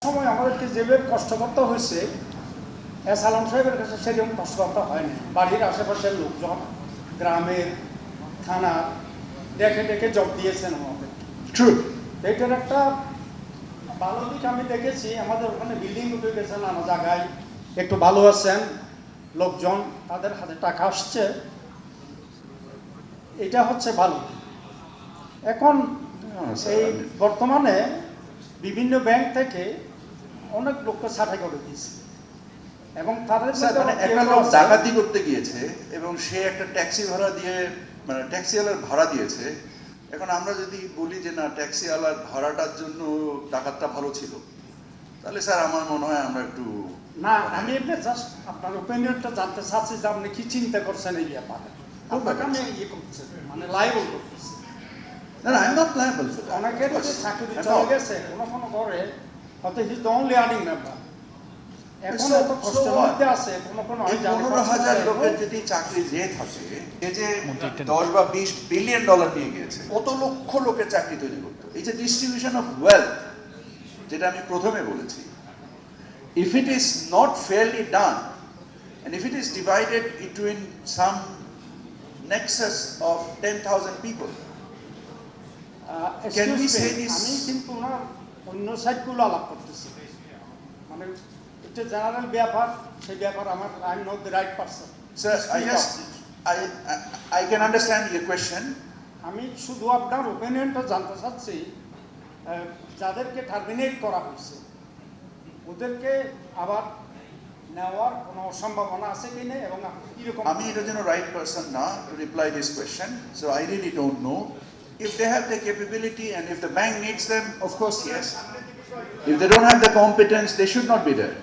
সময় আমাদেরকে যেভাবে কষ্ট করতে হয়েছে এস আলম সাহেবের কাছে সেরকম কষ্ট করতে হয়নি। বাড়ির আশেপাশের লোকজন, গ্রামের, থানা ডেকে ডেকে জব দিয়েছেন আমাদের। ট্রু। এটার একটা ভালো দিক আমি দেখেছি, আমাদের ওখানে বিল্ডিং উঠে গেছে নানা জায়গায়, একটু ভালো আছেন লোকজন, তাদের হাতে টাকা আসছে, এটা হচ্ছে ভালো। এখন এই বর্তমানে বিভিন্ন ব্যাংক থেকে অনেক লোককে ছাঁটাই করে দিয়েছে এবং তাদের মানে একটা লোক ডাকাতি করতে গিয়েছে এবং সে একটা ট্যাক্সি ভাড়া দিয়ে, মানে ট্যাক্সিওয়ালার ভাড়া দিয়েছে। এখন আমরা যদি বলি যে না, ট্যাক্সিওয়ালার ভাড়াটার জন্য ডাকাতটা ভালো ছিল, তাহলে স্যার আমার মনে হয় আমরা একটু না, আমি এমনি জাস্ট আপনার ওপিনিয়নটা জানতে চাচ্ছি যে আপনি কি চিন্তা করছেন এই ব্যাপারে। আপনাকে আমি ইয়ে করছি, মানে লাইবল করতেছি। না না, I am not liable for that. অনেকের যে চাকরি চলে গেছে কোনো কোনো ঘরে, হয়তো he is the only earning member, এখন এত কষ্টের মধ্যে আছে, কোনো কোনো 15,000 লোকের যদি চাকরি যে থাকে, এই যে 10 বা 20 বিলিয়ন ডলার নিয়ে গিয়েছে, কত লক্ষ লোকের চাকরি তৈরি করতো। এই যে ডিস্ট্রিবিউশন অফ ওয়েলথ, যেটা আমি প্রথমে বলেছি, if it is not fairly done and if it is divided between some nexus of 10,000 people, can we say this? আমি কিন্তু না অন্য সাইডগুলো আলাপ করতেছি, মানে এটা জেনারেল ব্যাপার, সেই ব্যাপার আমার I am not the right person. Sir, I can understand your question. আমি শুধু আপনার ওপিনিয়নটা জানতে চাচ্ছি, যাদেরকে টার্মিনেট করা হয়েছে ওদেরকে আবার নেওয়ার কোনো সম্ভাবনা আছে কিনা, এবং কিরকম। আমি এটার জন্য রাইট পারসন না to reply this question, so I really don't know. If they have the capability and if the bank needs them, of course yes. If they don't have the competence, they should not be there.